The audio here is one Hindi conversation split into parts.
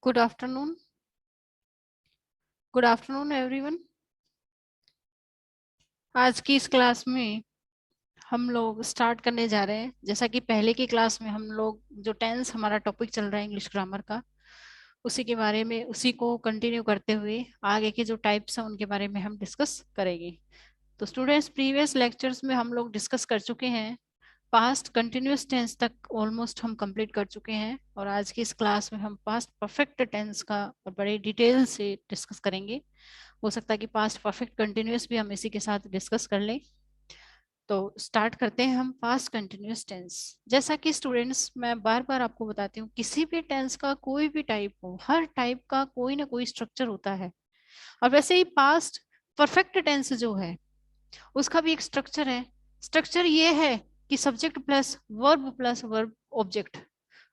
Good afternoon. Good afternoon everyone. आज की इस क्लास में हम लोग स्टार्ट करने जा रहे हैं। जैसा कि पहले की क्लास में हम लोग जो टेंस हमारा टॉपिक चल रहा है इंग्लिश ग्रामर का, उसी के बारे में उसी को कंटिन्यू करते हुए आगे के जो टाइप्स हैं उनके बारे में हम डिस्कस करेंगे। तो स्टूडेंट्स, प्रीवियस लेक्चर्स में हम लोग डिस्कस कर चुके हैं। पास्ट कंटिन्यूस टेंस तक ऑलमोस्ट हम कंप्लीट कर चुके हैं और आज की इस क्लास में हम पास्ट परफेक्ट टेंस का और बड़े डिटेल से डिस्कस करेंगे। हो सकता है कि पास्ट परफेक्ट कंटिन्यूस भी हम इसी के साथ डिस्कस कर लें। तो स्टार्ट करते हैं हम पास्ट कंटिन्यूस टेंस। जैसा कि स्टूडेंट्स, मैं बार बार आपको बताती हूँ, किसी भी टेंस का कोई भी टाइप हो, हर टाइप का कोई ना कोई स्ट्रक्चर होता है। और वैसे ही पास्ट परफेक्ट टेंस जो है उसका भी एक स्ट्रक्चर है। स्ट्रक्चर ये है कि सब्जेक्ट प्लस वर्ब ऑब्जेक्ट,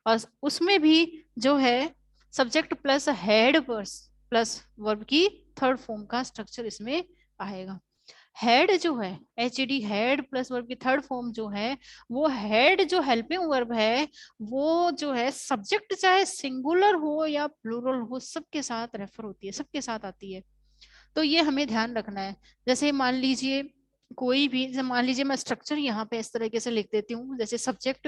और उसमें भी जो है subject plus head plus verb की थर्ड फॉर्म का स्ट्रक्चर इसमें आएगा। हेड जो है, H D, head plus verb की थर्ड फॉर्म जो है, वो हेड जो हेल्पिंग वर्ब है, वो जो है सब्जेक्ट चाहे सिंगुलर हो या प्लूरल हो, सबके साथ रेफर होती है, सबके साथ आती है। तो ये हमें ध्यान रखना है। जैसे मान लीजिए कोई भी, जैसे मान लीजिए मैं स्ट्रक्चर यहाँ पे इस तरीके से लिख देती हूँ। जैसे सब्जेक्ट,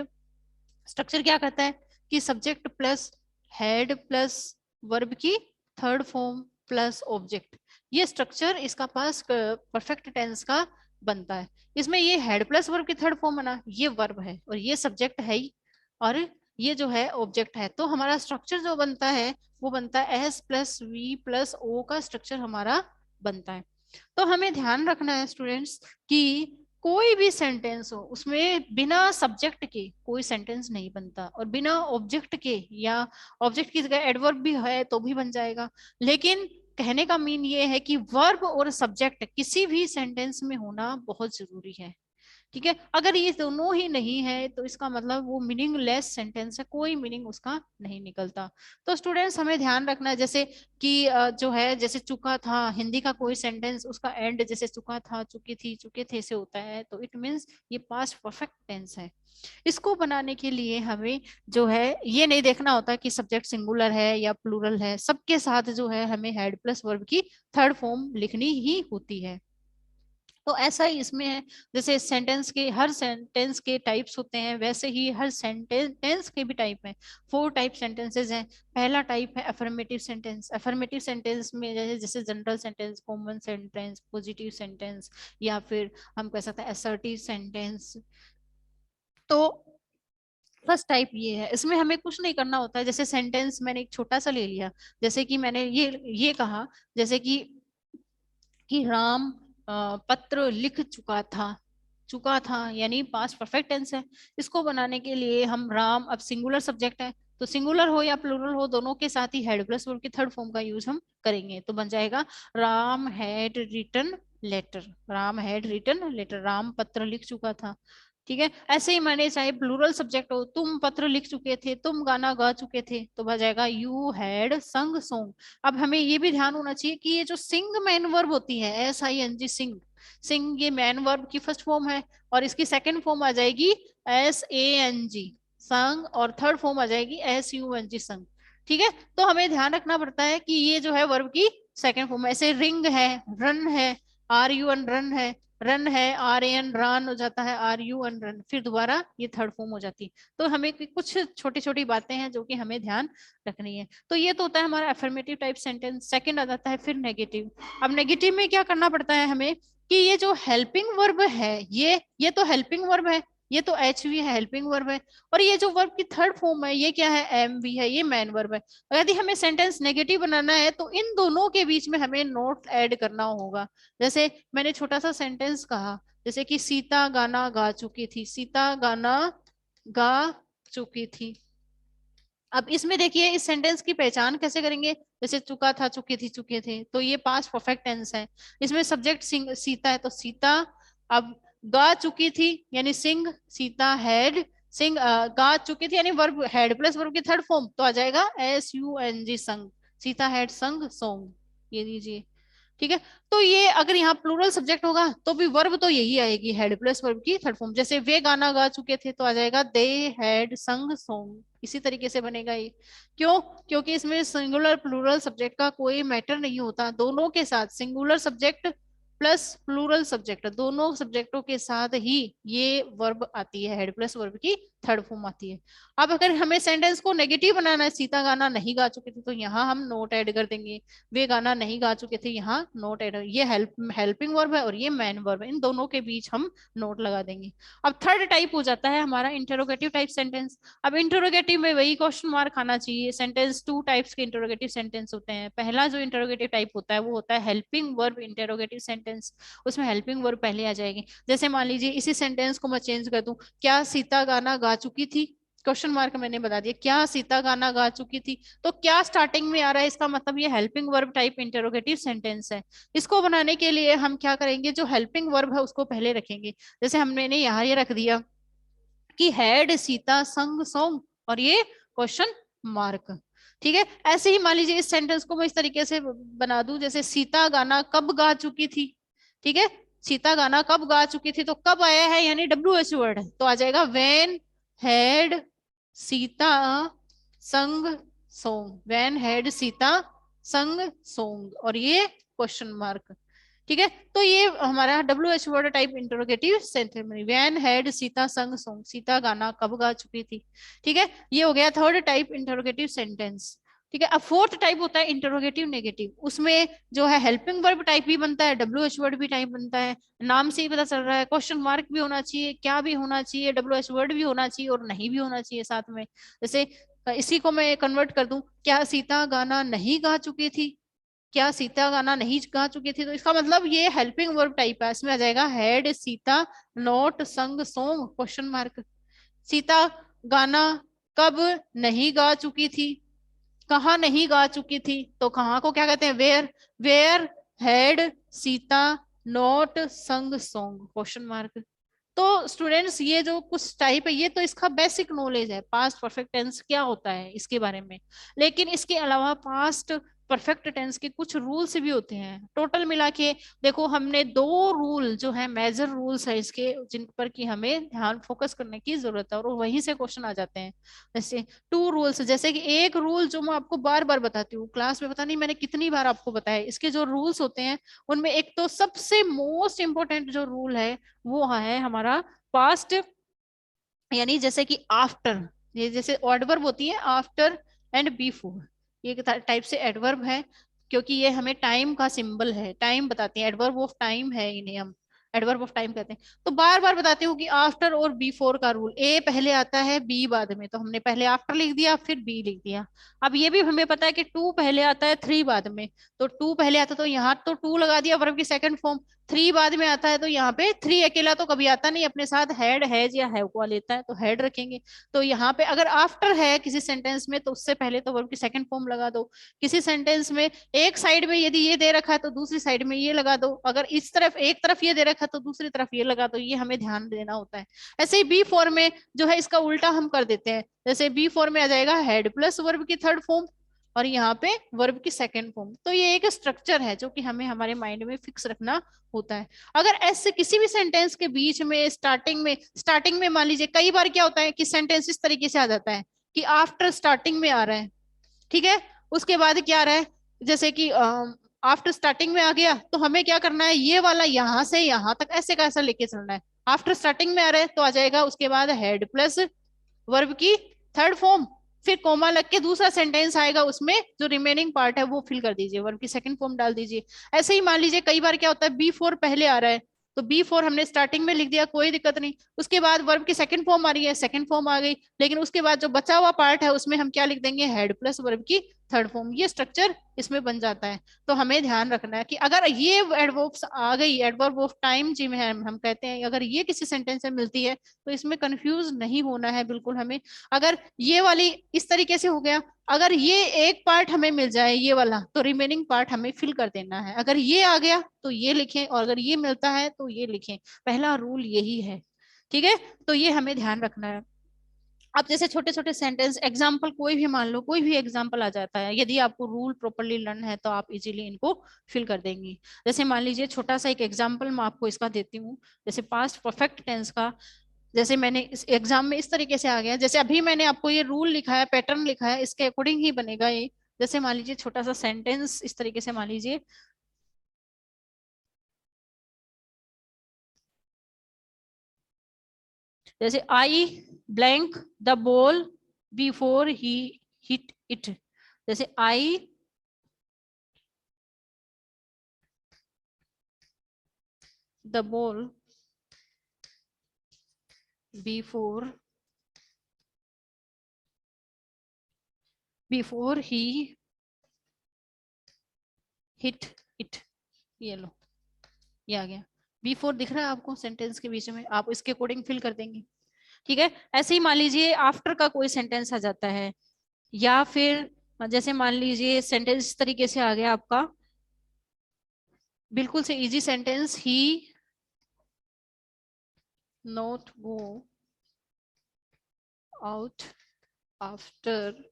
स्ट्रक्चर क्या करता है कि subject plus head plus verb की थर्ड फॉर्म प्लस ऑब्जेक्ट, ये स्ट्रक्चर इसका पास परफेक्ट टेंस का बनता है। इसमें ये हेड प्लस वर्ब की थर्ड फॉर्म बना, ये वर्ब है और ये सब्जेक्ट है ही, और ये जो है ऑब्जेक्ट है। तो हमारा स्ट्रक्चर जो बनता है वो बनता है S plus V plus O का स्ट्रक्चर हमारा बनता है। तो हमें ध्यान रखना है स्टूडेंट्स कि कोई भी सेंटेंस हो उसमें बिना सब्जेक्ट के कोई सेंटेंस नहीं बनता, और बिना ऑब्जेक्ट के, या ऑब्जेक्ट की जगह एडवर्ब भी है तो भी बन जाएगा। लेकिन कहने का मीन ये है कि वर्ब और सब्जेक्ट किसी भी सेंटेंस में होना बहुत जरूरी है। ठीक है, अगर ये दोनों ही नहीं है तो इसका मतलब वो मीनिंगलेस सेंटेंस है, कोई मीनिंग उसका नहीं निकलता। तो स्टूडेंट्स, हमें ध्यान रखना है जैसे कि जो है, जैसे चुका था, हिंदी का कोई सेंटेंस उसका एंड जैसे चुका था, चुकी थी, चुके थे से होता है, तो इट मीन्स ये पास्ट परफेक्ट टेंस है। इसको बनाने के लिए हमें जो है ये नहीं देखना होता कि सब्जेक्ट सिंगुलर है या प्लूरल है, सबके साथ जो है हमें हेड प्लस वर्ब की थर्ड फॉर्म लिखनी ही होती है। तो ऐसा ही इसमें है, जैसे सेंटेंस के, हर सेंटेंस के टाइप्स होते हैं, वैसे ही हर सेंटेंस के भी टाइप हैं। 4 टाइप सेंटेंसेस हैं। पहला टाइप है अफर्मेटिव सेंटेंस। अफर्मेटिव सेंटेंस में जैसे जैसे general sentence, common sentence, positive sentence, या फिर हम कह सकते हैं असर्टिव सेंटेंस। तो फर्स्ट टाइप ये है, इसमें हमें कुछ नहीं करना होता है। जैसे सेंटेंस मैंने एक छोटा सा ले लिया, जैसे कि मैंने ये कहा, जैसे कि राम पत्र लिख चुका था। चुका था यानी पास्ट परफेक्ट टेंस है। इसको बनाने के लिए हम राम, अब सिंगुलर सब्जेक्ट है तो सिंगुलर हो या प्लूरल हो, दोनों के साथ ही हेड प्लस वर्ब की थर्ड फॉर्म का यूज हम करेंगे। तो बन जाएगा Ram had written letter. Ram had written letter, Ram पत्र लिख चुका था। ठीक है, ऐसे ही मैंने चाहे प्लूरल सब्जेक्ट हो, तुम पत्र लिख चुके थे, तुम गाना गा चुके थे, तो बन जाएगा यू हैड संग सॉन्ग। अब हमें ये भी ध्यान होना चाहिए कि ये जो सिंग मैन वर्ब होती है, एस आई एन जी, सिंग, सिंग ये मैन वर्ब की फर्स्ट फॉर्म है, और इसकी सेकंड फॉर्म आ जाएगी एस ए एन जी, संग, और थर्ड फॉर्म आ जाएगी एस यू एन जी, संग। ठीक है, तो हमें ध्यान रखना पड़ता है कि ये जो है वर्ब की सेकंड फॉर्म। ऐसे रिंग है, रन है, आर यू एन रन है, रन है, आर ए एन रन हो जाता है, आर यू एन रन, फिर दोबारा ये थर्ड फॉर्म हो जाती है। तो हमें कुछ छोटी छोटी बातें हैं जो कि हमें ध्यान रखनी है। तो ये तो होता है हमारा अफर्मेटिव टाइप सेंटेंस। सेकंड आ जाता है फिर नेगेटिव। अब नेगेटिव में क्या करना पड़ता है हमें कि ये जो हेल्पिंग वर्ब है, ये तो हेल्पिंग वर्ब है, ये तो एच वी है, हेल्पिंग वर्ब है, और ये जो वर्ब की थर्ड फॉर्म है ये क्या है, एम वी है, ये मैन वर्ब है। यदि हमें सेंटेंस नेगेटिव बनाना है तो इन दोनों के बीच में हमें नोट ऐड करना होगा। जैसे मैंने छोटा सा सेंटेंस कहा, जैसे कि सीता गाना गा चुकी थी, सीता गाना गा चुकी थी। अब इसमें देखिए इस सेंटेंस की पहचान कैसे करेंगे। जैसे चुका था, चुके थी, चुके थे, तो ये पास्ट परफेक्ट टेंस है। इसमें सब्जेक्ट सिंग सीता है तो सीता। अब गा चुकी थी यानी सिंग, सीता हैड सिंग, गा चुकी थी यानी वर्ब, हैड प्लस वर्ब की थर्ड फॉर्म तो आ जाएगा एस यू एन जी, संग, सीता हैड संग सॉन्ग। ये दीजिए, ठीक है। तो ये अगर यहाँ प्लूरल सब्जेक्ट होगा तो भी वर्ब तो यही आएगी, हेड प्लस वर्ब की थर्ड फॉर्म। जैसे वे गाना गा चुके थे तो आ जाएगा दे हैड संग सॉन्ग, इसी तरीके से बनेगा ये। क्यों? क्योंकि इसमें सिंगुलर प्लूरल सब्जेक्ट का कोई मैटर नहीं होता, दोनों के साथ singular subject plus plural subject, दोनों सब्जेक्टों के साथ ही ये वर्ब आती है, हेड प्लस वर्ब की थर्ड फॉर्म आती है। अब अगर हमें सेंटेंस को नेगेटिव बनाना है, सीता गाना नहीं गा चुके थे, तो यहाँ हम नोट ऐड कर देंगे, वे गाना नहीं गा चुके थे, यहाँ नोट ऐड, ये हेल्पिंग वर्ब है और ये मैन वर्ब है, इन दोनों के बीच हम नोट लगा देंगे। अब थर्ड टाइप हो जाता है हमारा इंटरोगेटिव टाइप सेंटेंस। अब इंटरोगेटिव में वही क्वेश्चन मार्क आना चाहिए। सेंटेंस टू टाइप्स के इंटरोगेटिव सेंटेंस होते हैं। पहला जो इंटरोगेटिव टाइप होता है वो होता है हेल्पिंग वर्ब इंटरोगेटिव सेंटेंस, उसमें हेल्पिंग वर्ब पहले आ जाएगी। जैसे मान लीजिए इसी सेंटेंस को मैं चेंज कर दूं, क्या सीता गाना गा चुकी थी, क्वेश्चन मार्क मैंने बता दिया, क्या सीता गाना गा चुकी थी, तो क्या स्टार्टिंग में आ रहा है, इसका मतलब ये helping verb type interrogative sentence है। इसको बनाने के लिए हम क्या करेंगे, जो हेल्पिंग वर्ब है उसको पहले रखेंगे। जैसे हमने यहाँ ये रख दिया कि हैड सीता संग सॉन्ग, और ये क्वेश्चन मार्क। ठीक है। ऐसे ही मान लीजिए इस सेंटेंस को मैं इस तरीके से बना दूं, जैसे सीता गाना कब गा चुकी थी। ठीक है। सीता गाना कब गा चुकी थी, तो कब आया है यानी WH वर्ड है, तो आ जाएगा व्हेन हैड सीता संग सॉन्ग, व्हेन हैड सीता संग सॉन्ग, और ये क्वेश्चन मार्क। ठीक है। तो ये हमारा WH word type interrogative sentence, when had Sita संग सॉन्ग, सीता गाना कब गा चुकी थी। ठीक है। ये हो गया थर्ड टाइप इंटरोगेटिव सेंटेंस। ठीक है। अब फोर्थ टाइप होता है इंटरोगेटिव नेगेटिव, उसमें जो है हेल्पिंग वर्ब टाइप भी बनता है, WH वर्ड भी टाइप बनता है। नाम से ही पता चल रहा है, क्वेश्चन मार्क भी होना चाहिए, क्या भी होना चाहिए, WH वर्ड भी होना चाहिए और नहीं भी होना चाहिए साथ में। जैसे इसी को मैं कन्वर्ट कर दूं, क्या सीता गाना नहीं गा चुकी थी, क्या सीता गाना नहीं गा चुकी थी, तो इसका मतलब ये हेल्पिंग वर्ब टाइप है, इसमें आ जाएगा had Sita not sung song question mark. Sita गाना कब नहीं गा चुकी थी, कहाँ नहीं गा चुकी थी, तो कहाँ को क्या कहते हैं, where, where had Sita not sung song question mark. तो स्टूडेंट्स ये जो कुछ टाइप है ये तो इसका बेसिक नॉलेज है, पास्ट परफेक्ट टेंस क्या होता है इसके बारे में। लेकिन इसके अलावा पास्ट परफेक्ट टेंस के कुछ रूल्स भी होते हैं, टोटल मिला के देखो हमने दो रूल जो है मेजर रूल्स है इसके, जिन पर कि हमें ध्यान फोकस करने की जरूरत है, और वहीं से क्वेश्चन आ जाते हैं। जैसे टू रूल्स, जैसे कि एक रूल जो मैं आपको बार बार बताती हूँ क्लास में, पता नहीं मैंने कितनी बार आपको बताया, इसके जो रूल्स होते हैं उनमें एक तो सबसे मोस्ट इंपॉर्टेंट जो रूल है वो है हमारा पास्ट, यानी जैसे कि आफ्टर, ये जैसे एडवर्ब होती है आफ्टर एंड बिफोर, ये टाइप से एडवर्ब है, क्योंकि ये हमें टाइम का सिंबल है, टाइम बताते हैं, एडवर्ब ऑफ टाइम है इन्हें हम एडवर्ब ऑफ टाइम कहते हैं। तो बार बार बताती हूँ कि आफ्टर और बिफोर का रूल, ए पहले आता है बी बाद में, तो हमने पहले आफ्टर लिख दिया फिर बी लिख दिया। अब ये भी हमें पता है कि टू पहले आता है थ्री बाद में, तो टू पहले आता है तो यहाँ तो टू लगा दिया वर्ब की सेकंड फॉर्म, थ्री बाद में आता है तो यहाँ पे थ्री अकेला तो कभी आता नहीं, अपने साथ हैड हैज या हैव को लेता है तो हैड रखेंगे। तो यहाँ पे अगर आफ्टर है किसी सेंटेंस में तो उससे पहले तो वर्ब की सेकंड फॉर्म लगा दो। किसी सेंटेंस में एक साइड में यदि ये दे रखा है तो दूसरी साइड में ये लगा दो, अगर इस तरफ एक तरफ ये दे रखा है तो दूसरी तरफ ये लगा दो, ये हमें ध्यान देना होता है। ऐसे ही बी फॉर्म में जो है इसका उल्टा हम कर देते हैं, जैसे बी फॉर्म में आ जाएगा हेड प्लस वर्ब की थर्ड फॉर्म और यहाँ पे वर्ब की सेकंड फॉर्म। तो ये एक स्ट्रक्चर है जो कि हमें हमारे माइंड में फिक्स रखना होता है। अगर ऐसे किसी भी सेंटेंस के बीच में स्टार्टिंग में मान लीजिए कई बार क्या होता है कि सेंटेंस इस तरीके से आ जाता है कि आफ्टर स्टार्टिंग में आ रहा है, ठीक है, उसके बाद क्या आ रहा है, जैसे कि आफ्टर स्टार्टिंग में आ गया तो हमें क्या करना है, ये वाला यहां से यहां तक ऐसे कैसा लेके चलना है। आफ्टर स्टार्टिंग में आ रहा है तो आ जाएगा उसके बाद हेड प्लस वर्ब की थर्ड फॉर्म, फिर कोमा लग के दूसरा सेंटेंस आएगा, उसमें जो रिमेनिंग पार्ट है वो फिल कर दीजिए, वर्ब की सेकंड फॉर्म डाल दीजिए। ऐसे ही मान लीजिए कई बार क्या होता है बी फोर पहले आ रहा है तो बी फोर हमने स्टार्टिंग में लिख दिया, कोई दिक्कत नहीं, उसके बाद वर्ब की सेकंड फॉर्म आ रही है, सेकंड फॉर्म आ गई, लेकिन उसके बाद जो बचा हुआ पार्ट है उसमें हम क्या लिख देंगे, हेड प्लस वर्ब की थर्ड फॉर्म, ये स्ट्रक्चर इसमें बन जाता है। तो हमें ध्यान रखना है कि अगर ये एडवर्ब्स आ गई, एडवर्ब ऑफ टाइम जी में हम कहते हैं, अगर ये किसी सेंटेंस में मिलती है तो इसमें कंफ्यूज नहीं होना है बिल्कुल हमें। अगर ये वाली इस तरीके से हो गया, अगर ये एक पार्ट हमें मिल जाए ये वाला तो रिमेनिंग पार्ट हमें फिल कर देना है, अगर ये आ गया तो ये लिखें और अगर ये मिलता है तो ये लिखें, पहला रूल यही है। ठीक है। तो ये हमें ध्यान रखना है। अब जैसे छोटे छोटे सेंटेंस एग्जाम्पल कोई भी मान लो, कोई भी एग्जाम्पल आ जाता है, यदि आपको रूल प्रॉपरली लर्न है तो आप इजीली इनको फिल कर देंगी। जैसे मान लीजिए छोटा सा एक एग्जाम्पल मैं आपको इसका देती हूँ, जैसे पास्ट परफेक्ट टेंस का। जैसे मैंने इस एग्जाम में इस तरीके से आ गया, जैसे अभी मैंने आपको ये रूल लिखा है, पैटर्न लिखा है, इसके अकॉर्डिंग ही बनेगा ये। जैसे मान लीजिए छोटा सा सेंटेंस इस तरीके से मान लीजिए, जैसे I blank the ball before he hit it. जैसे I the ball before he hit it. ये लो, ये आ गया। बिफोर दिख रहा है आपको सेंटेंस के बीच में, आप इसके अकॉर्डिंग फिल कर देंगे। ठीक है, ऐसे ही मान लीजिए आफ्टर का कोई सेंटेंस आ जाता है, या फिर जैसे मान लीजिए सेंटेंस इस तरीके से आ गया आपका, बिल्कुल से easy sentence, he not go out after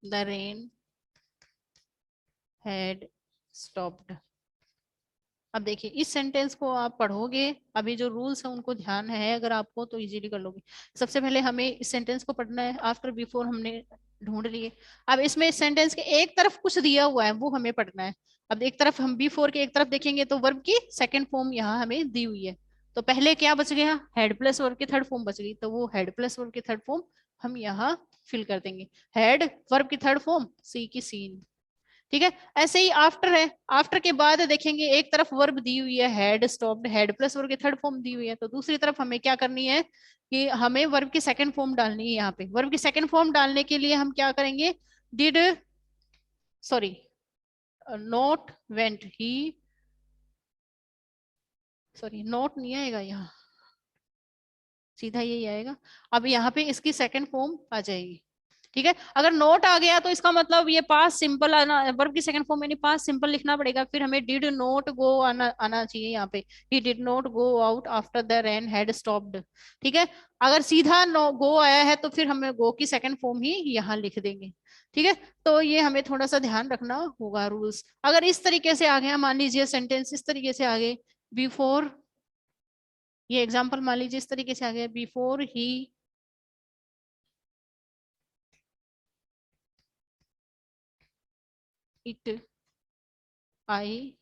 the rain had stopped. अब देखिए इस सेंटेंस को आप पढ़ोगे, अभी जो रूल्स है उनको ध्यान है अगर आपको तो इजीली कर लोगे। सबसे पहले हमें इस सेंटेंस को पढ़ना है, आफ्टर बिफोर हमने ढूंढ लिए। अब इसमें इस सेंटेंस के एक तरफ कुछ दिया हुआ है वो हमें पढ़ना है। अब एक तरफ हम बिफोर के एक तरफ देखेंगे तो वर्ब की सेकंड फॉर्म यहाँ हमें दी हुई है। तो पहले क्या बच गया, हेड प्लस वर्ब की थर्ड फॉर्म बच गई, तो वो हेड प्लस वर्ब की थर्ड फॉर्म हम यहाँ फिल कर देंगे। हेड वर्ब की थर्ड फॉर्म सी की सीन। ठीक है, ऐसे ही आफ्टर है, आफ्टर के बाद देखेंगे एक तरफ वर्ब दी हुई है had stopped, had plus verb की थर्ड फॉर्म दी हुई है, तो दूसरी तरफ हमें क्या करनी है कि हमें वर्ब की सेकंड फॉर्म डालनी है। यहाँ पे वर्ब की सेकंड फॉर्म डालने के लिए हम क्या करेंगे, did, sorry, not went he, sorry not नहीं आएगा यहाँ, सीधा यही आएगा। अब यहाँ पे इसकी सेकंड फॉर्म आ जाएगी। ठीक है, अगर नोट आ गया तो इसका मतलब ये पास सिंपल आना, वर्ब की सेकंड फॉर्म यानी पास सिंपल लिखना पड़ेगा, फिर हमें डिड नोट गो आना आना चाहिए यहाँ पे, he did note go out after the rain had stopped. ठीक है, अगर सीधा नो गो आया है तो फिर हमें गो की सेकंड फॉर्म ही यहाँ लिख देंगे। ठीक है, तो ये हमें थोड़ा सा ध्यान रखना होगा रूल्स। अगर इस तरीके से आ गया, मान लीजिए सेंटेंस इस तरीके से आ गए, बिफोर, ये एग्जाम्पल मान लीजिए इस तरीके से आ गया, before he it I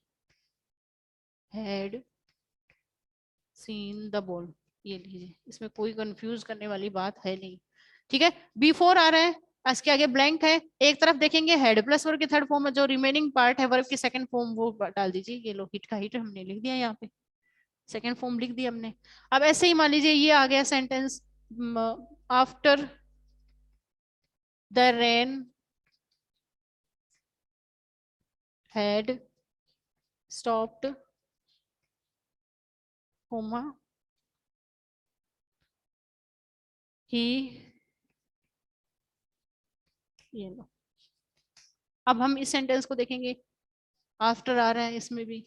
had seen the ball. ये लीजिए, इसमें कोई कंफ्यूज करने वाली बात है नहीं। ठीक है, बिफोर आ रहा है, इसके आगे ब्लैंक है, एक तरफ देखेंगे हेड प्लस वर्ब की थर्ड फॉर्म में, जो रिमेनिंग पार्ट है वर्ब की सेकंड फॉर्म वो डाल दीजिए। ये लो, हिट का हिट हमने लिख दिया यहाँ पे, सेकंड फॉर्म लिख दिया हमने। अब ऐसे ही मान लीजिए ये आ गया sentence, after the rain had stopped, comma, he, ये लो। अब हम इस सेंटेंस को देखेंगे, आफ्टर आ रहा है इसमें भी,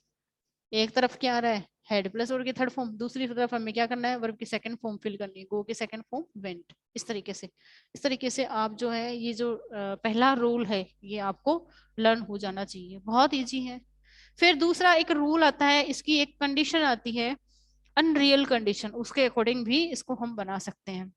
एक तरफ क्या आ रहा है हेड प्लस वर्ब की थर्ड फॉर्म, दूसरी तरफ हमें क्या करना है वर्ब की सेकंड फॉर्म फिल करनी है, गो की सेकंड फॉर्म वेंट। इस तरीके से, इस तरीके से आप जो है ये जो पहला रूल है ये आपको लर्न हो जाना चाहिए, बहुत इजी है। फिर दूसरा एक रूल आता है, इसकी एक कंडीशन आती है अनरियल कंडीशन, उसके अकॉर्डिंग भी इसको हम बना सकते हैं।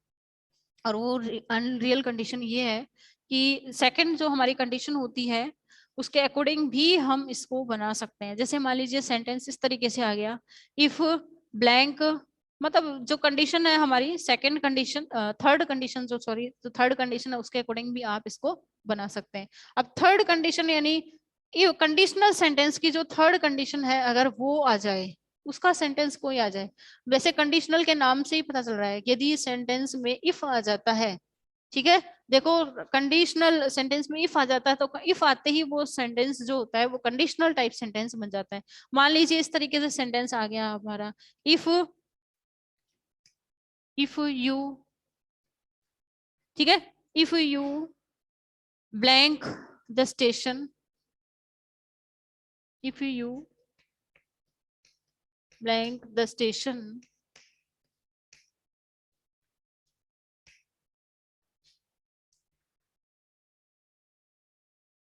और वो अनरियल कंडीशन ये है कि सेकंड जो हमारी कंडीशन होती है उसके अकॉर्डिंग भी हम इसको बना सकते हैं। जैसे मान लीजिए सेंटेंस इस तरीके से आ गया, इफ ब्लैंक, मतलब जो कंडीशन है हमारी सेकंड कंडीशन, थर्ड कंडीशन जो, सॉरी, जो थर्ड कंडीशन है उसके अकॉर्डिंग भी आप इसको बना सकते हैं। अब थर्ड कंडीशन यानी ये कंडीशनल सेंटेंस की जो थर्ड कंडीशन है अगर वो आ जाए, उसका सेंटेंस कोई आ जाए, वैसे कंडीशनल के नाम से ही पता चल रहा है यदि सेंटेंस में इफ आ जाता है। ठीक है, देखो कंडीशनल सेंटेंस में इफ आ जाता है तो इफ आते ही वो सेंटेंस जो होता है वो कंडीशनल टाइप सेंटेंस बन जाता है। मान लीजिए इस तरीके से सेंटेंस आ गया हमारा, इफ यू, ठीक है, if you blank the station, if you blank the station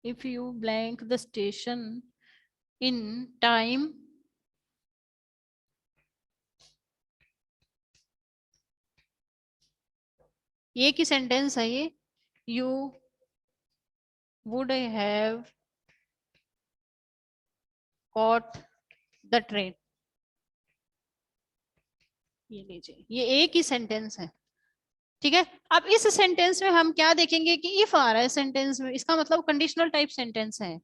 if you blank the station in time ये की सेंटेंस है ये, you would have caught the train. ये लीजिए, ये एक ही सेंटेंस है, ठीक है। अब इस सेंटेंस में हम क्या देखेंगे कि इफ आ रहा है सेंटेंस में, इसका मतलब कंडीशनल टाइप सेंटेंस है।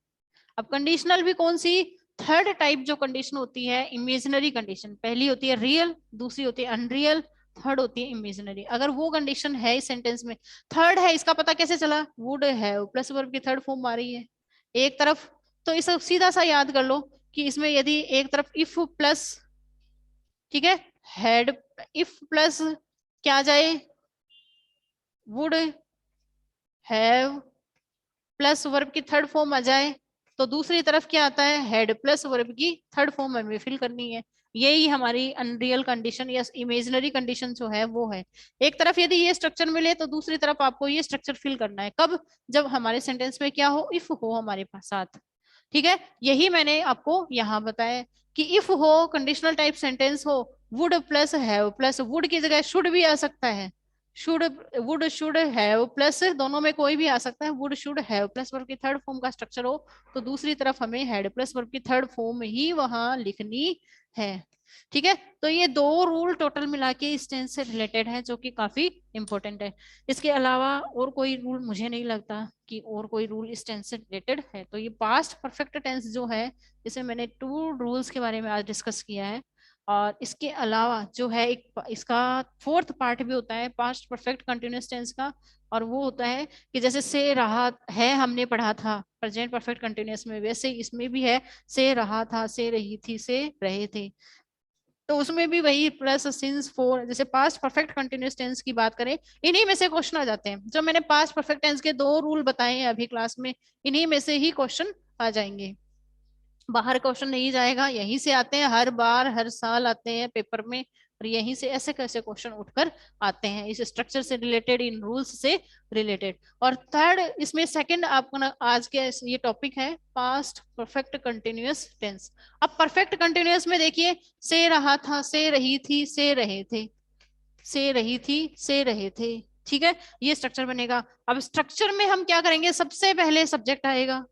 अब कंडीशनल भी कौन सी, थर्ड टाइप जो कंडीशन होती है इमेजिनरी कंडीशन, पहली होती है रियल, दूसरी होती है अनरियल, थर्ड होती है इमेजिनरी। अगर वो कंडीशन है इस सेंटेंस में, थर्ड है, इसका पता कैसे चला, वुड हैव प्लस वर्ब की थर्ड फॉर्म आ रही है एक तरफ, तो इस सीधा सा याद कर लो कि इसमें यदि एक तरफ इफ प्लस, ठीक है, हैड, इफ प्लस क्या जाए, वुड हैव प्लस वर्ब की थर्ड फॉर्म आ जाए, तो दूसरी तरफ क्या आता है, हेड प्लस वर्ब की थर्ड फॉर्म हमें फिल करनी है। यही हमारी अनरियल कंडीशन या इमेजिनरी कंडीशन जो है वो है। एक तरफ यदि ये स्ट्रक्चर मिले तो दूसरी तरफ आपको ये स्ट्रक्चर फिल करना है, कब, जब हमारे सेंटेंस में क्या हो, इफ हो हमारे पास साथ, ठीक है। यही मैंने आपको यहाँ बताया कि इफ हो, कंडीशनल टाइप सेंटेंस हो, would plus have plus would की जगह शुड भी आ सकता है, should, would should have plus दोनों में कोई भी आ सकता है, would should have plus verb की थर्ड फॉर्म का स्ट्रक्चर हो तो दूसरी तरफ हमें हैड प्लस वर्ब की थर्ड फॉर्म ही वहां लिखनी है, ठीक है। तो ये दो रूल टोटल मिला के इस टेंस से रिलेटेड है जो कि काफी इंपॉर्टेंट है। इसके अलावा और कोई रूल मुझे नहीं लगता कि और कोई रूल इस टेंस से रिलेटेड है। तो ये पास्ट परफेक्ट टेंस जो है, इसमें मैंने टू रूल्स के बारे में आज डिस्कस किया है। और इसके अलावा जो है एक इसका फोर्थ पार्ट भी होता है पास्ट परफेक्ट कंटिन्यूअस टेंस का, और वो होता है कि जैसे से रहा है हमने पढ़ा था प्रेजेंट परफेक्ट कंटिन्यूअस में, वैसे इसमें भी है से रहा था, से रही थी, से रहे थे। तो उसमें भी वही प्लस सिंस फोर, जैसे पास्ट परफेक्ट कंटिन्यूअस टेंस की बात करें, इन्हीं में से क्वेश्चन आ जाते हैं। जो मैंने पास्ट परफेक्ट टेंस के दो रूल बताए हैं अभी क्लास में, इन्हीं में से ही क्वेश्चन आ जाएंगे, बाहर क्वेश्चन नहीं जाएगा, यहीं से आते हैं हर बार, हर साल आते हैं पेपर में, और यहीं से ऐसे कैसे क्वेश्चन उठकर आते हैं इस स्ट्रक्चर से रिलेटेड, इन रूल्स से रिलेटेड। और थर्ड इसमें सेकंड आपको ना आज के ये टॉपिक है पास्ट परफेक्ट कंटिन्यूअस टेंस। अब परफेक्ट कंटिन्यूअस में देखिए, से रहा था, से रही थी, से रहे थे, से रही थी, से रहे थे, ठीक है, ये स्ट्रक्चर बनेगा। अब स्ट्रक्चर में हम क्या करेंगे, सबसे पहले सब्जेक्ट आएगा,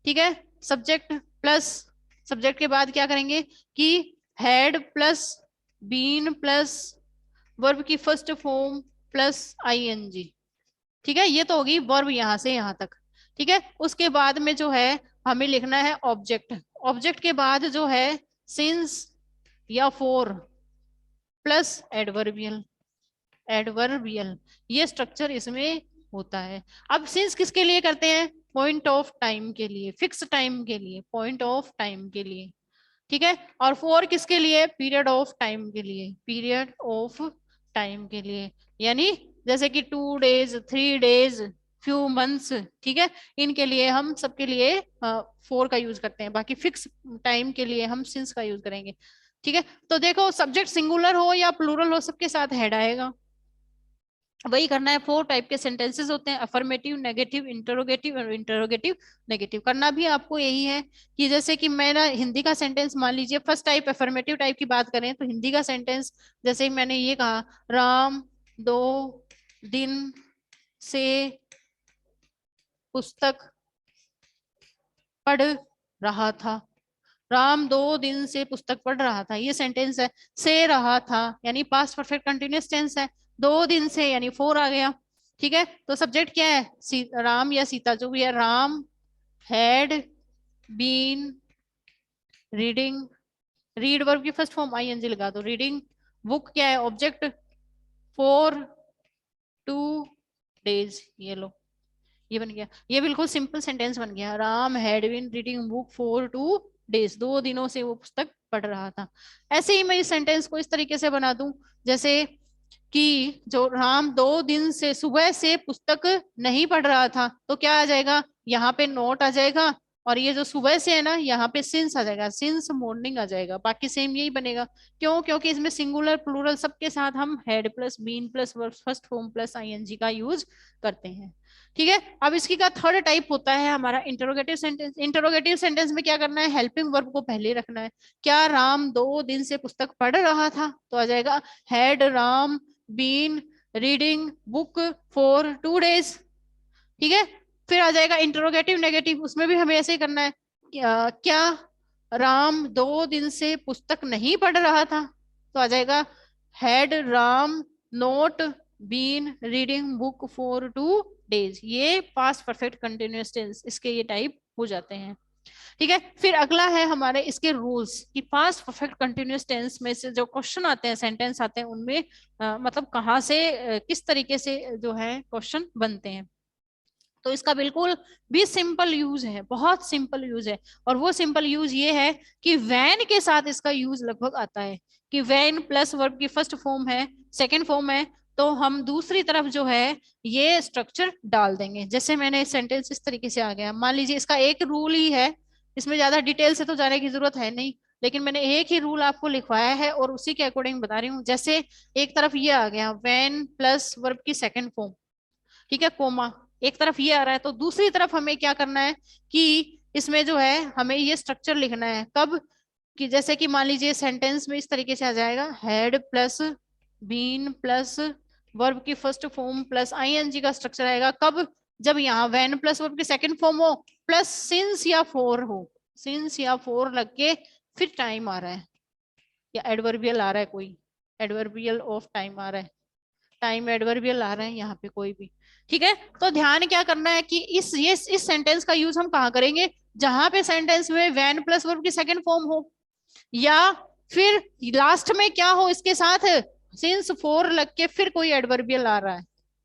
ठीक है, सब्जेक्ट प्लस, सब्जेक्ट के बाद क्या करेंगे कि had plus been plus verb की फर्स्ट फॉर्म प्लस आईएनजी, ठीक है, ये तो होगी वर्ब यहां से यहां तक, ठीक है। उसके बाद में जो है हमें लिखना है ऑब्जेक्ट, ऑब्जेक्ट के बाद जो है सिंस या फोर प्लस एडवर्बियल, एडवर्बियल, ये स्ट्रक्चर इसमें होता है। अब सिंस किसके लिए करते हैं, पॉइंट ऑफ टाइम के लिए, फिक्स टाइम के लिए, पॉइंट ऑफ टाइम के लिए, ठीक है। और फोर किसके लिए, पीरियड ऑफ टाइम के लिए, पीरियड ऑफ टाइम के लिए, यानी जैसे कि 2 डेज, 3 डेज, फ्यू मंथ्स, ठीक है, इनके लिए हम सबके लिए फोर का यूज करते हैं, बाकी फिक्स टाइम के लिए हम सिंस का यूज करेंगे, ठीक है। तो देखो सब्जेक्ट सिंगुलर हो या प्लूरल हो, सबके साथ हेड आएगा, वही करना है। फोर टाइप के सेंटेंसेस होते हैं, अफर्मेटिव, नेगेटिव, इंटरोगेटिव और इंटरोगेटिव नेगेटिव। करना भी आपको यही है कि जैसे कि मैं ना हिंदी का सेंटेंस मान लीजिए, फर्स्ट टाइप अफर्मेटिव टाइप की बात करें तो हिंदी का सेंटेंस, जैसे मैंने ये कहा, राम 2 दिन से पुस्तक पढ़ रहा था, राम 2 दिन से पुस्तक पढ़ रहा था, ये सेंटेंस है। से रहा था यानी पास्ट परफेक्ट कंटिन्यूअस टेंस है, 2 दिन से यानी फोर आ गया, ठीक है। तो सब्जेक्ट क्या है, राम या सीता जो भी है, Ram had been reading, read verb की फर्स्ट फॉर्म आईएनजी लगा दो, रीडिंग, बुक क्या है ऑब्जेक्ट, फॉर 2 डेज, ये लो, ये बन गया, ये बिल्कुल सिंपल सेंटेंस बन गया, Ram had been reading book for 2 days, 2 दिनों से वो पुस्तक पढ़ रहा था। ऐसे ही मैं इस सेंटेंस को इस तरीके से बना दूं, जैसे कि जो राम 2 दिन से सुबह से पुस्तक नहीं पढ़ रहा था, तो क्या आ जाएगा, यहाँ पे नोट आ जाएगा, और ये जो सुबह से है ना, यहाँ पे सिंस आ जाएगा, सिंस मॉर्निंग आ जाएगा, बाकी सेम यही बनेगा। क्यों? क्योंकि इसमें सिंगुलर प्लूरल सबके साथ हम had plus been plus verb first form plus ING का यूज करते हैं। ठीक है, अब इसकी का थर्ड टाइप होता है हमारा इंटरोगेटिव सेंटेंस। इंटरोगेटिव सेंटेंस में क्या करना है, हेल्पिंग वर्ब को पहले रखना है। क्या राम 2 दिन से पुस्तक पढ़ रहा था, तो आ जाएगा had Ram been reading book for 2 days। ठीक है, फिर आ जाएगा इंटरोगेटिव नेगेटिव, उसमें भी हमें ऐसे ही करना है। क्या राम 2 दिन से पुस्तक नहीं पढ़ रहा था, तो आ जाएगा had Ram not been reading book for 2 days। ये पास्ट परफेक्ट कंटिन्यूअस टेंस, इसके ये टाइप हो जाते हैं। ठीक है, फिर अगला है हमारे इसके रूल्स कि पास्ट परफेक्ट कंटिन्यूअस टेंस में से जो क्वेश्चन आते हैं, सेंटेंस आते हैं, उनमें मतलब कहाँ से किस तरीके से जो है क्वेश्चन बनते हैं। तो इसका बिल्कुल भी सिंपल यूज है, बहुत सिंपल यूज है। और वो सिंपल यूज ये है कि वैन के साथ इसका यूज लगभग आता है कि वैन प्लस वर्ब की फर्स्ट फॉर्म है, सेकंड फॉर्म है, तो हम दूसरी तरफ जो है ये स्ट्रक्चर डाल देंगे। जैसे मैंने सेंटेंस इस तरीके से आ गया, मान लीजिए इसका एक रूल ही है, इसमें ज्यादा डिटेल से तो जाने की जरूरत है नहीं, लेकिन मैंने एक ही रूल आपको लिखवाया है और उसी के अकॉर्डिंग बता रही हूँ। जैसे एक तरफ ये आ गया वैन प्लस वर्ब की सेकंड फॉर्म, ठीक है, कोमा, एक तरफ ये आ रहा है, तो दूसरी तरफ हमें क्या करना है कि इसमें जो है हमें ये स्ट्रक्चर लिखना है। कब? कि जैसे कि मान लीजिए सेंटेंस में इस तरीके से आ जाएगा had plus been plus verb की फर्स्ट फॉर्म प्लस आईएनजी का स्ट्रक्चर आएगा। कब? जब यहाँ वैन प्लस वर्ब की सेकंड फॉर्म हो प्लस सिंस या फोर हो, सिंस या फोर लग के फिर टाइम आ रहा है या एडवर्बियल आ रहा है, कोई एडवर्बियल ऑफ टाइम आ रहा है, टाइम एडवर्बियल आ रहे हैं यहाँ पे कोई भी। ठीक है, तो ध्यान क्या करना है कि इस सेंटेंस का यूज हम कहाँ करेंगे, जहां पे सेंटेंस में वैन प्लस वर्ब की सेकंड फॉर्म हो या फिर लास्ट में क्या हो इसके साथ सिंस फोर लग के फिर कोई एडवर्बियल आ रहा है,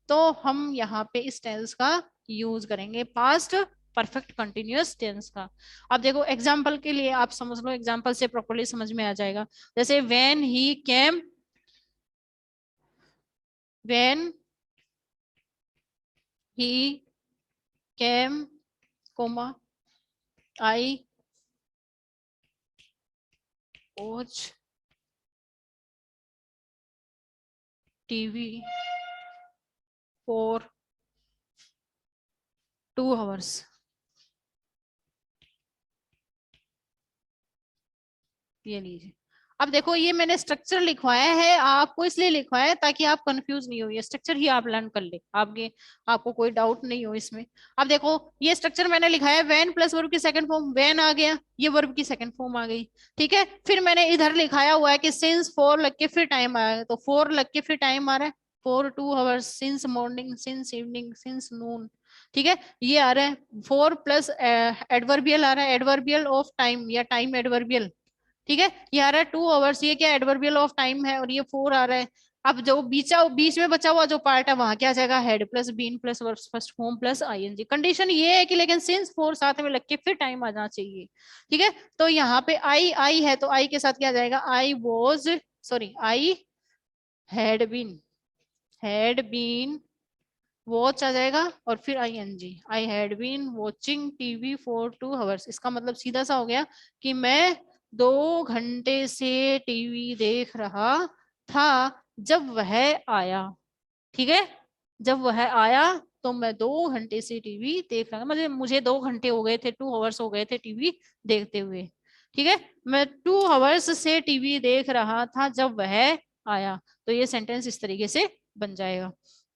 तो हम यहाँ पे इस टेंस का यूज करेंगे, पास्ट परफेक्ट कंटिन्यूअस टेंस का। अब देखो एग्जाम्पल के लिए आप समझ लो, एग्जाम्पल से प्रॉपर्ली समझ में आ जाएगा। जैसे when he came, when he came comma I watch TV for 2 hours। ये लीजिए, अब देखो ये मैंने स्ट्रक्चर लिखवाया है आपको, इसलिए लिखवाया है ताकि आप कंफ्यूज नहीं हो, ये स्ट्रक्चर ही आप लर्न कर ले, आपके आपको कोई डाउट नहीं हो इसमें। अब देखो ये स्ट्रक्चर मैंने लिखा है, वैन प्लस वर्ब की सेकंड फॉर्म, वैन आ गया, ये वर्ब की सेकंड फॉर्म आ गई। ठीक है, फिर मैंने इधर लिखाया हुआ है कि सिंस फोर लग के फिर टाइम आया, तो फोर लग के फिर टाइम आ रहा है for 2 hours, since morning, since evening, since noon. ठीक है, ये आ रहा है फोर प्लस एडवर्बियल आ रहा है, एडवर्बियल ऑफ टाइम या टाइम एडवर्बियल। ठीक है, ये आ रहा है 2 hours, ये क्या एडवर्बियल ऑफ टाइम है, और ये फोर आ रहा है। अब जो बीच में बचा हुआ जो पार्ट है वहां क्या आ जाएगा, had plus been plus verb first form plus ING. Condition ये है कि लेकिन सिंस फोर साथ में लग के फिर टाइम आ जाना चाहिए। ठीक है, तो यहाँ पे आई आई है, तो आई के साथ क्या आ जाएगा, I was, sorry I had been watch आ जाएगा, और फिर ING, I had been watching TV for 2 hours। इसका मतलब सीधा सा हो गया कि मैं 2 घंटे से टीवी देख रहा था जब वह आया। ठीक है, जब वह आया तो मैं 2 घंटे से टीवी देख रहा था, मतलब मुझे 2 घंटे हो गए थे, 2 hours हो गए थे टीवी देखते हुए। ठीक है, मैं 2 hours से टीवी देख रहा था जब वह आया, तो ये सेंटेंस इस तरीके से बन जाएगा।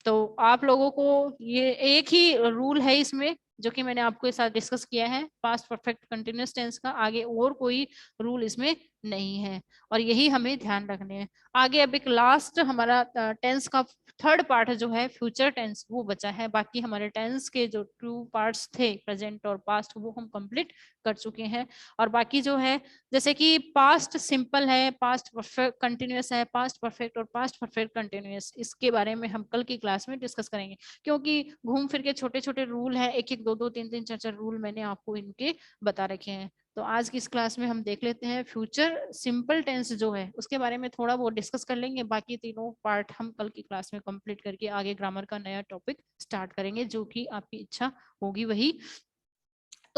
तो आप लोगों को ये एक ही रूल है इसमें जो कि मैंने आपके साथ डिस्कस किया है, पास्ट परफेक्ट कंटिन्यूअस टेंस का, आगे और कोई रूल इसमें नहीं है, और यही हमें ध्यान रखने हैं। आगे अब एक लास्ट हमारा टेंस का थर्ड पार्ट जो है फ्यूचर टेंस, वो बचा है। बाकी हमारे टेंस के जो 2 पार्ट्स थे, प्रेजेंट और पास्ट, वो हम कंप्लीट कर चुके हैं। और बाकी जो है जैसे कि पास्ट सिंपल है, पास्ट परफेक्ट कंटिन्यूअस है, पास्ट परफेक्ट और पास्ट परफेक्ट कंटिन्यूअस, इसके बारे में हम कल की क्लास में डिस्कस करेंगे, क्योंकि घूम फिर के छोटे छोटे रूल हैं, एक एक दो दो तीन तीन चार चार रूल मैंने आपको इनके बता रखे हैं। तो आज की इस क्लास में हम देख लेते हैं फ्यूचर सिंपल टेंस जो है उसके बारे में थोड़ा बहुत डिस्कस कर लेंगे, बाकी तीनों पार्ट हम कल की क्लास में कंप्लीट करके आगे ग्रामर का नया टॉपिक स्टार्ट करेंगे, जो कि आपकी इच्छा होगी वही।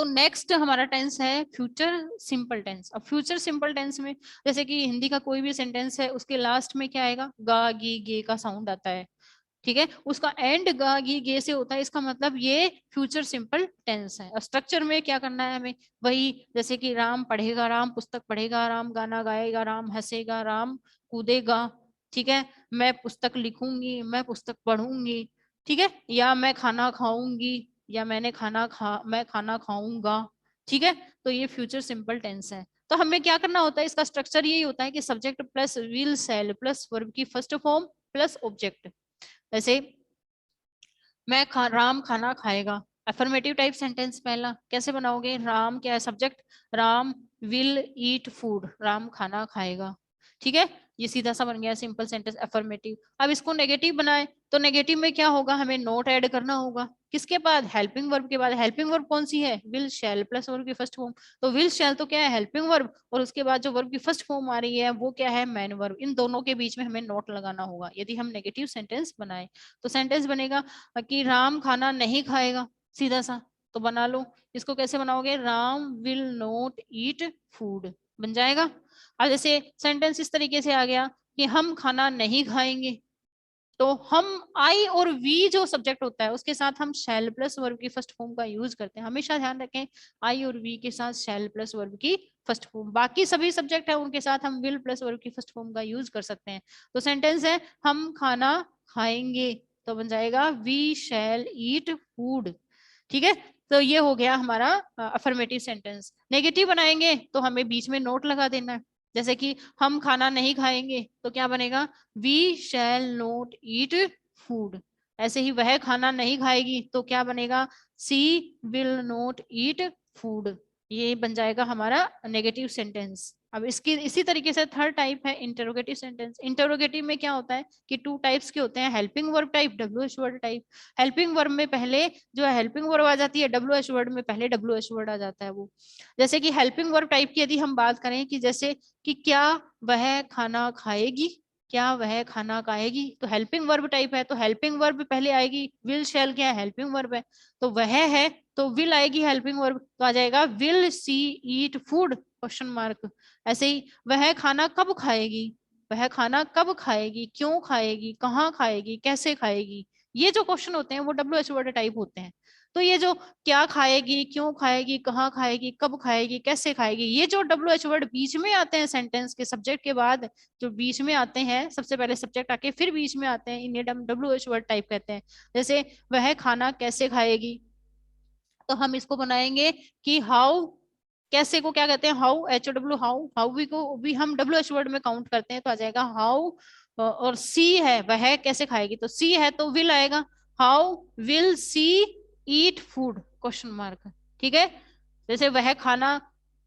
तो नेक्स्ट हमारा टेंस है फ्यूचर सिंपल टेंस। अब फ्यूचर सिंपल टेंस में जैसे कि हिंदी का कोई भी सेंटेंस है उसके लास्ट में क्या आएगा, गा गी गे का साउंड आता है, ठीक है, उसका एंड गा गी गे से होता है, इसका मतलब ये फ्यूचर सिंपल टेंस है। स्ट्रक्चर में क्या करना है हमें, वही जैसे कि राम पढ़ेगा, राम पुस्तक पढ़ेगा, राम गाना गाएगा, राम हंसेगा, राम कूदेगा, ठीक है, मैं पुस्तक लिखूंगी, मैं पुस्तक पढ़ूंगी, ठीक है, या मैं खाना खाऊंगी, या मैं खाना खाऊंगा, ठीक है। तो ये फ्यूचर सिंपल टेंस है। तो हमें क्या करना होता है, इसका स्ट्रक्चर यही होता है कि subject plus will shell plus verb की फर्स्ट फॉर्म प्लस ऑब्जेक्ट। जैसे राम खाना खाएगा, अफर्मेटिव टाइप सेंटेंस पहला कैसे बनाओगे, राम क्या है subject, Ram will eat food, Ram खाना खाएगा, ठीक है, ये सीधा सा बन गया सिंपल सेंटेंस अफर्मेटिव। अब इसको नेगेटिव बनाए तो नेगेटिव में क्या होगा, हमें नोट ऐड करना होगा, किसके बाद, हेल्पिंग वर्ब के बाद। हेल्पिंग वर्ब कौन सी है, विल शैल प्लस वर्ब की फर्स्ट फॉर्म। तो विल शैल तो क्या है, हेल्पिंग वर्ब, और उसके बाद जो वर्ब की फर्स्ट फॉर्म आ रही है वो क्या है, मैन वर्ब। इन दोनों के बीच में हमें नोट लगाना होगा यदि हम नेगेटिव सेंटेंस बनाए। तो सेंटेंस बनेगा कि राम खाना नहीं खाएगा, सीधा सा तो बना लो। इसको कैसे बनाओगे, Ram will not eat food, बन जाएगा। अब जैसे सेंटेंस इस तरीके से आ गया कि हम खाना नहीं खाएंगे, तो हम आई और वी जो सब्जेक्ट होता है उसके साथ हम शैल प्लस वर्ब की फर्स्ट फॉर्म का यूज करते हैं, हमेशा ध्यान रखें, आई और वी के साथ शैल प्लस वर्ब की फर्स्ट फॉर्म। बाकी सभी सब्जेक्ट है उनके साथ हम विल प्लस वर्ब की फर्स्ट फॉर्म का यूज कर सकते हैं। तो सेंटेंस है हम खाना खाएंगे, तो बन जाएगा वी शैल ईट फूड, ठीक है। तो ये हो गया हमारा अफर्मेटिव सेंटेंस। नेगेटिव बनाएंगे तो हमें बीच में नोट लगा देना है, जैसे कि हम खाना नहीं खाएंगे तो क्या बनेगा, we shall not eat food. ऐसे ही वह खाना नहीं खाएगी तो क्या बनेगा, she will not eat food. ये बन जाएगा हमारा नेगेटिव सेंटेंस। अब इसकी इसी तरीके से थर्ड टाइप है इंटरोगेटिव सेंटेंस। इंटरोगेटिव में क्या होता है कि टू टाइप्स के होते हैं, helping verb type, W H word type. Helping verb में पहले जो है हेल्पिंग वर्ब आ जाती है, डब्ल्यू एच वर्ड में पहले डब्ल्यू एच वर्ड आ जाता है वो। जैसे कि हेल्पिंग वर्ब टाइप की यदि हम बात करें कि जैसे कि क्या वह खाना खाएगी, क्या वह खाना खाएगी, तो हेल्पिंग वर्ब टाइप है तो हेल्पिंग वर्ब पहले आएगी, विल शैल क्या है हेल्पिंग वर्ब है, तो वह है तो विल आएगी हेल्पिंग वर्ब, तो आ जाएगा will see eat food question mark. ऐसे ही वह खाना कब खाएगी, वह खाना कब खाएगी, क्यों खाएगी, कहाँ खाएगी, कैसे खाएगी, ये जो क्वेश्चन होते हैं वो डब्ल्यू एच वर्ड टाइप होते हैं। तो ये जो क्या खाएगी, क्यों खाएगी, कहाँ खाएगी, कब खाएगी, कैसे खाएगी, ये जो डब्ल्यू एच वर्ड बीच में आते हैं सेंटेंस के सब्जेक्ट के बाद, जो बीच में आते हैं, सबसे पहले सब्जेक्ट आके फिर बीच में आते हैं, इन्हें डब्ल्यू एच वर्ड टाइप कहते हैं। जैसे वह खाना कैसे खाएगी, तो हम इसको बनाएंगे कि हाउ, कैसे को क्या कहते हैं, how, H O W, how, how वी को भी हम डब्ल्यू एच वर्ड में काउंट करते हैं, तो आ जाएगा हाउ। और सी है वह कैसे खाएगी, तो सी है तो विल आएगा, how will see eat food question mark, ठीक है। जैसे वह खाना,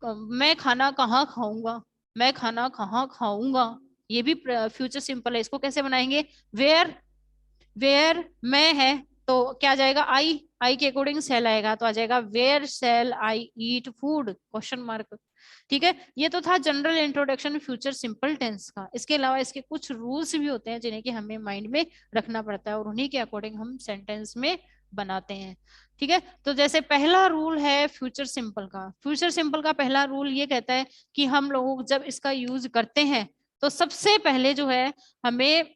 मैं खाना कहाँ खाऊंगा, मैं खाना कहाँ खाऊंगा, ये भी फ्यूचर सिंपल है। इसको कैसे बनाएंगे, वेयर, वेयर मैं है तो क्या आ जाएगा, आई, आई के अकॉर्डिंग सेल आएगा, तो आ जाएगा where shall I eat food question mark, ठीक है। ये तो था general introduction future simple tense का। इसके अलावा इसके कुछ रूल्स भी होते हैं जिन्हें कि हमें माइंड में रखना पड़ता है और उन्हीं के अकॉर्डिंग हम सेंटेंस में बनाते हैं, ठीक है। तो जैसे पहला रूल है फ्यूचर सिंपल का, फ्यूचर सिंपल का पहला रूल ये कहता है कि हम लोग जब इसका यूज करते हैं तो सबसे पहले जो है हमें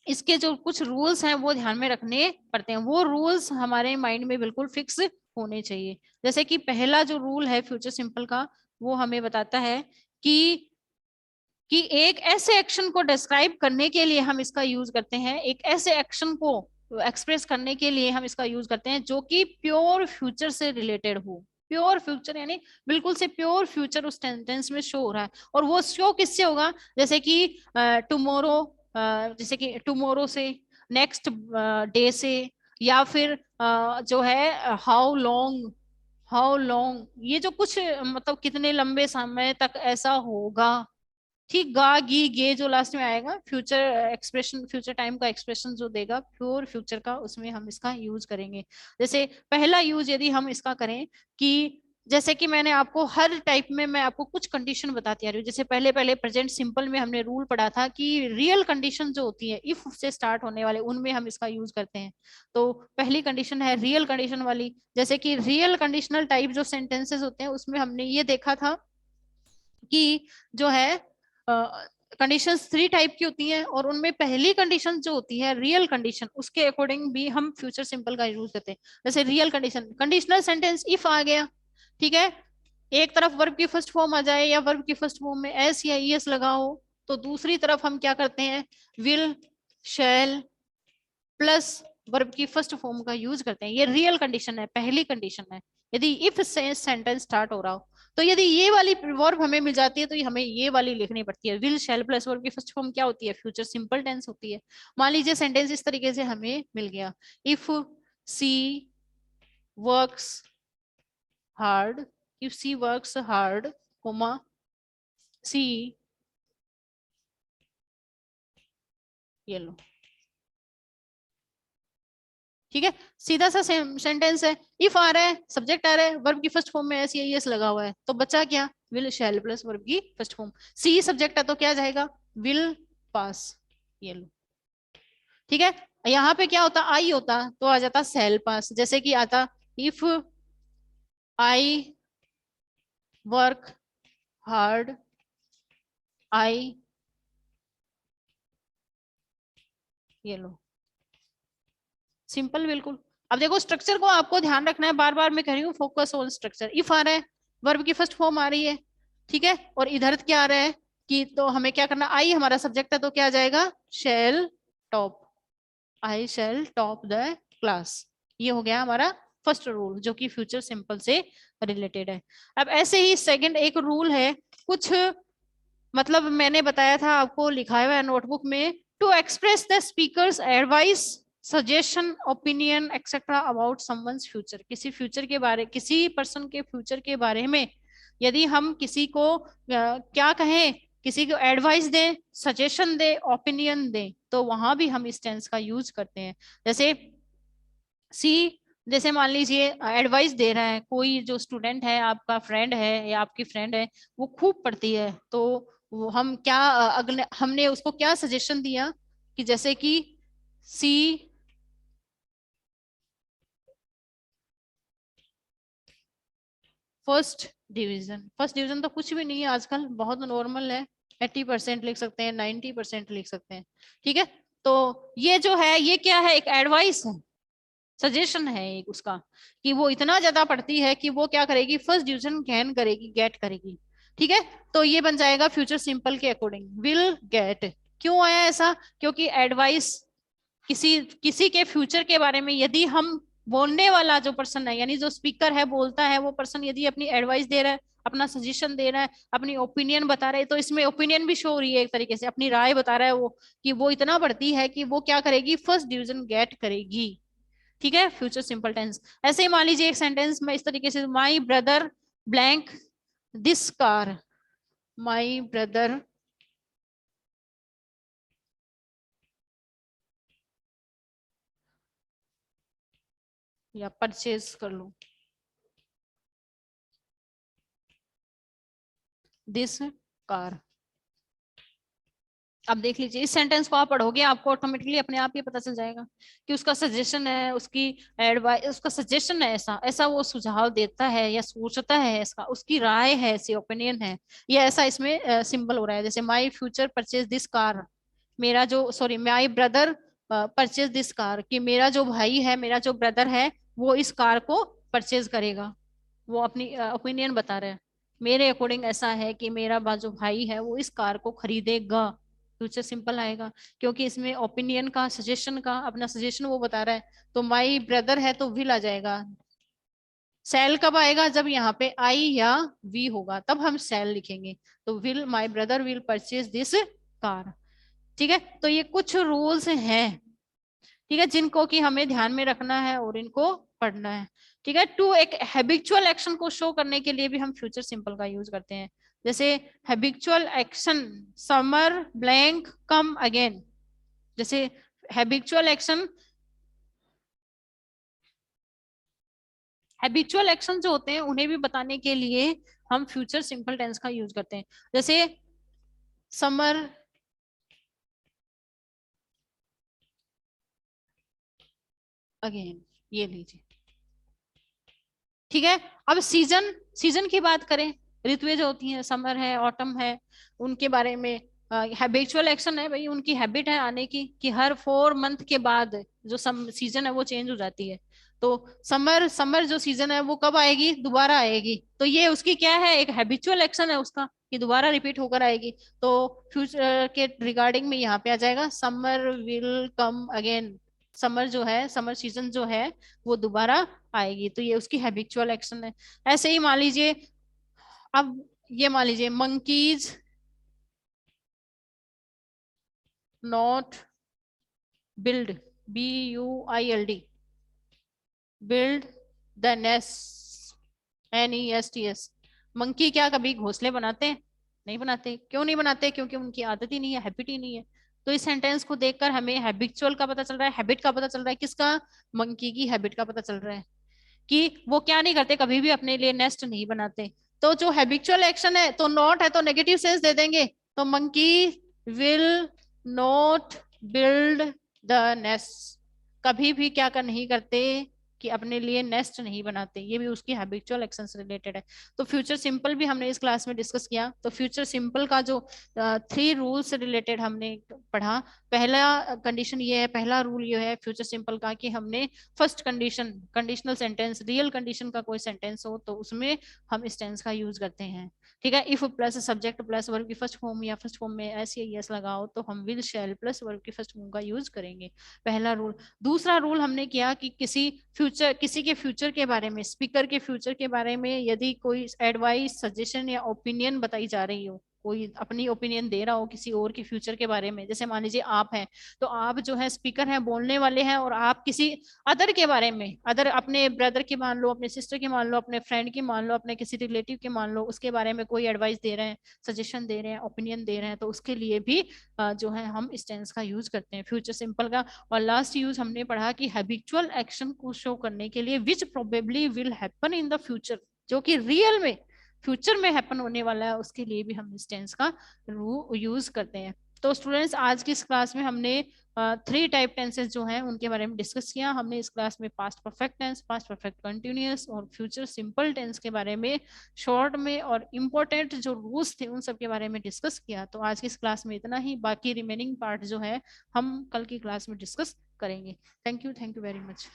इसके जो कुछ रूल्स हैं वो ध्यान में रखने पड़ते हैं, वो रूल्स हमारे माइंड में बिल्कुल फिक्स होने चाहिए। जैसे कि पहला जो रूल है फ्यूचर सिंपल का वो हमें बताता है कि एक ऐसे एक्शन को डिस्क्राइब करने के लिए हम इसका यूज करते हैं, एक ऐसे एक्शन को एक्सप्रेस करने के लिए हम इसका यूज करते हैं जो कि प्योर फ्यूचर से रिलेटेड हो। प्योर फ्यूचर यानी बिल्कुल से प्योर फ्यूचर उस सेंटेंस में शो हो रहा है, और वो शो किससे होगा, जैसे कि टुमारो, जैसे कि टुमारो से, नेक्स्ट डे से, या फिर जो है हाउ लॉन्ग, हाउ लॉन्ग, ये जो कुछ मतलब कितने लंबे समय तक ऐसा होगा, ठीक, गा गी गे जो लास्ट में आएगा फ्यूचर एक्सप्रेशन, फ्यूचर टाइम का एक्सप्रेशन जो देगा प्योर फ्यूचर का, उसमें हम इसका यूज करेंगे। जैसे पहला यूज यदि हम इसका करें कि जैसे कि मैंने आपको हर टाइप में मैं आपको कुछ कंडीशन बताती आ रही हूँ। जैसे पहले पहले प्रेजेंट सिंपल में हमने रूल पढ़ा था कि रियल कंडीशन जो होती है इफ से स्टार्ट होने वाले उनमें हम इसका यूज करते हैं। तो पहली कंडीशन है रियल कंडीशन वाली। जैसे कि रियल कंडीशनल टाइप जो सेंटेंसेस होते हैं उसमें हमने ये देखा था कि जो है कंडीशंस 3 टाइप की होती हैं, और उनमें पहली कंडीशन जो होती है रियल कंडीशन, उसके अकॉर्डिंग भी हम फ्यूचर सिंपल का यूज करते हैं। जैसे real condition, conditional sentence if आ गया, ठीक है, एक तरफ वर्ब की फर्स्ट फॉर्म आ जाए या वर्ब की फर्स्ट फॉर्म में एस या ईएस लगा हो, तो दूसरी तरफ हम क्या करते हैं, विल, शैल प्लस वर्ब की फर्स्ट फॉर्म का यूज करते हैं। ये रियल कंडीशन है, पहली कंडीशन है। यदि इफ से सेंटेंस स्टार्ट हो रहा हो, तो यदि ये वाली वर्ब हमें मिल जाती है तो हमें ये वाली लिखनी पड़ती है। विल शैल प्लस वर्ब की फर्स्ट फॉर्म क्या होती है, फ्यूचर सिंपल टेंस होती है। मान लीजिए सेंटेंस इस तरीके से हमें मिल गया, if she works hard, if she works hard, comma she, ये लो, ठीक है, सीधा सा सेंटेंस है। इफ आ रहा है, सब्जेक्ट आ रहा है, वर्ब की फर्स्ट फॉर्म में एस या एस लगा हुआ है, तो बचा क्या, विल शैल प्लस वर्ब की फर्स्ट फॉर्म। सी सब्जेक्ट है तो क्या जाएगा, विल पास, ये लो, ठीक है। यहाँ पे क्या होता, आई होता तो आ जाता सेल पास। जैसे कि आता इफ आई वर्क हार्ड, आई, ये लो, सिंपल बिल्कुल। अब देखो स्ट्रक्चर को आपको ध्यान रखना है, बार बार मैं कह रही हूँ फोकस ऑन स्ट्रक्चर। इफ आ रहा है, वर्ब की फर्स्ट फॉर्म आ रही है, ठीक है, और इधर क्या आ रहा है कि तो हमें क्या करना, आई हमारा सब्जेक्ट है तो क्या आ जाएगा, shall top, I shall top the class. ये हो गया हमारा फर्स्ट रूल जो कि फ्यूचर सिंपल से रिलेटेड है। अब ऐसे ही सेकंड एक रूल है, कुछ मतलब मैंने बताया था आपको, लिखा हुआ है नोटबुक में, to express the speaker's advice, suggestion, opinion etcetera about someone's future. किसी फ्यूचर के बारे, किसी पर्सन के फ्यूचर के बारे में यदि हम किसी को क्या कहें, किसी को एडवाइस दें, सजेशन दें, ओपिनियन दें, तो वहां भी हम इस टेंस का यूज करते हैं। जैसे सी, जैसे मान लीजिए एडवाइस दे रहा है कोई, जो स्टूडेंट है, आपका फ्रेंड है या आपकी फ्रेंड है, वो खूब पढ़ती है, तो वो हम क्या अगले हमने उसको क्या सजेशन दिया कि जैसे कि सी फर्स्ट डिवीजन, फर्स्ट डिवीजन तो कुछ भी नहीं है आजकल, बहुत नॉर्मल है, 80% लिख सकते हैं, 90% लिख सकते हैं, ठीक है। तो ये जो है ये क्या है, एक एडवाइस है, सजेशन है एक उसका, कि वो इतना ज्यादा पढ़ती है कि वो क्या करेगी, फर्स्ट डिवीजन गैन करेगी, गेट करेगी, ठीक है। तो ये बन जाएगा फ्यूचर सिंपल के अकॉर्डिंग, विल गेट। क्यों आया ऐसा, क्योंकि एडवाइस, किसी किसी के फ्यूचर के बारे में यदि हम, बोलने वाला जो पर्सन है यानी जो स्पीकर है, बोलता है वो पर्सन, यदि अपनी एडवाइस दे रहा है, अपना सजेशन दे रहा है, अपनी ओपिनियन बता रहा है, तो इसमें ओपिनियन भी शो हो रही है, एक तरीके से अपनी राय बता रहा है वो, कि वो इतना पढ़ती है कि वो क्या करेगी, फर्स्ट डिवीजन गेट करेगी, ठीक है, फ्यूचर सिंपल टेंस। ऐसे ही मान लीजिए एक सेंटेंस में इस तरीके से, my brother blank this car, my brother या परचेज कर लो दिस कार। अब देख लीजिए इस सेंटेंस को आप पढ़ोगे, आपको ऑटोमेटिकली अपने आप ही पता चल जाएगा कि उसका सजेशन है, उसकी एडवाइस, उसका सजेशन है, ऐसा ऐसा वो सुझाव देता है या सोचता है, ऐसा उसकी राय है, ऐसी ओपिनियन है, ये ऐसा इसमें सिंबल हो रहा है। जैसे my future purchase this car, मेरा जो, sorry, my brother purchase this car, कि मेरा जो भाई है, मेरा जो ब्रदर है, वो इस कार को परचेज करेगा, वो अपनी ओपिनियन बता रहा है, मेरे अकॉर्डिंग ऐसा है कि मेरा जो भाई है वो इस कार को खरीदेगा, फ्यूचर सिंपल आएगा, क्योंकि इसमें ओपिनियन का, सजेशन का, अपना सजेशन वो बता रहा है। तो माई ब्रदर है तो विल आ जाएगा। सेल कब आएगा, जब यहाँ पे आई या वी होगा तब हम सेल लिखेंगे। तो will, my brother will purchase this car, ठीक है। तो ये कुछ रूल्स हैं, ठीक है, जिनको कि हमें ध्यान में रखना है और इनको पढ़ना है, ठीक है। टू एक हैबिचुअल एक्शन को शो करने के लिए भी हम फ्यूचर सिंपल का यूज करते हैं। जैसे habitual action, summer blank come again, जैसे हैबिचुअल एक्शन, हैबिचुअल एक्शन जो होते हैं उन्हें भी बताने के लिए हम फ्यूचर सिंपल टेंस का यूज करते हैं। जैसे समर अगेन, ये लीजिए, ठीक है। अब सीजन, सीजन की बात करें, ऋतुएं जो होती हैं, समर है, ऑटम है, उनके बारे में हैबिचुअल एक्शन है भाई, उनकी हैबिट है आने की कि हर 4 मंथ के बाद जो सीजन है वो चेंज हो जाती है। तो समर, समर जो सीजन है वो कब आएगी, दोबारा आएगी, तो ये उसकी क्या है, एक हैबिचुअल एक्शन है उसका कि दोबारा रिपीट होकर आएगी। तो फ्यूचर के रिगार्डिंग में यहाँ पे आ जाएगा summer will come again, summer जो है, समर सीजन जो है वो दोबारा आएगी, तो ये उसकी हैबिचुअल एक्शन है। ऐसे ही मान लीजिए, अब ये मान लीजिए monkeys not build, BUILD, build the nest, NESTS, monkey क्या कभी घोंसले बनाते हैं, नहीं बनाते। क्यों नहीं बनाते, क्योंकि उनकी आदत ही नहीं है, हैबिट ही नहीं है। तो इस सेंटेंस को देखकर हमें हैबिचुअल का पता चल रहा है, हैबिट का पता चल रहा है, किसका, मंकी की हैबिट का पता चल रहा है कि वो क्या नहीं करते, कभी भी अपने लिए नेस्ट नहीं बनाते। तो जो हैबिचुअल एक्शन है, तो नॉट है तो नेगेटिव सेंस दे देंगे, तो monkey will not build the nest, कभी भी क्या कर नहीं करते कि अपने लिए नेस्ट नहीं बनाते, ये भी उसकी हैबिचुअल एक्शन से रिलेटेड है। तो फ्यूचर सिंपल भी हमने इस क्लास में डिस्कस किया। तो फ्यूचर सिंपल का जो 3 रूल से रिलेटेड हमने पढ़ा, पहला कंडीशन ये है, पहला रूल ये है फ्यूचर सिंपल का कि हमने first condition, conditional sentence, real condition का कोई सेंटेंस हो तो उसमें हम इस टेंस का यूज करते हैं, ठीक है। If plus subject plus verb की फर्स्ट फॉर्म या फर्स्ट फॉर्म में एस या यस लगाओ तो हम विल शैल प्लस वर्ब की फर्स्ट फॉर्म का यूज करेंगे, पहला रूल। दूसरा रूल हमने किया कि किसी फ्यूचर, किसी के फ्यूचर के बारे में, स्पीकर के फ्यूचर के बारे में यदि कोई एडवाइस, सजेशन या ओपिनियन बताई जा रही हो, कोई अपनी ओपिनियन दे रहा हो किसी और के फ्यूचर के बारे में, जैसे मान लीजिए आप हैं, तो आप जो है स्पीकर हैं, बोलने वाले हैं, और आप किसी अदर के बारे में, अदर अपने ब्रदर की मान लो, अपने सिस्टर की मान लो, अपने फ्रेंड की मान लो, अपने किसी रिलेटिव की मान लो, उसके बारे में कोई एडवाइस दे रहे हैं, सजेशन दे रहे हैं, ओपिनियन दे रहे हैं, तो उसके लिए भी जो है हम इस टेंस का यूज करते हैं, फ्यूचर सिंपल का। और लास्ट यूज हमने पढ़ा कि हैबिचुअल एक्शन को शो करने के लिए which probably will happen in the future, जो कि रियल में फ्यूचर में हैपन होने वाला है, उसके लिए भी हम इस टेंस का यूज करते हैं। तो स्टूडेंट्स, आज की इस क्लास में हमने 3 टाइप टेंसेस जो हैं उनके बारे में डिस्कस किया। हमने इस क्लास में past perfect tense, past perfect continuous और फ्यूचर सिंपल टेंस के बारे में शॉर्ट में और इम्पोर्टेंट जो रूल्स थे उन सब के बारे में डिस्कस किया। तो आज की इस क्लास में इतना ही, बाकी रिमेनिंग पार्ट जो है हम कल की क्लास में डिस्कस करेंगे। Thank you very much.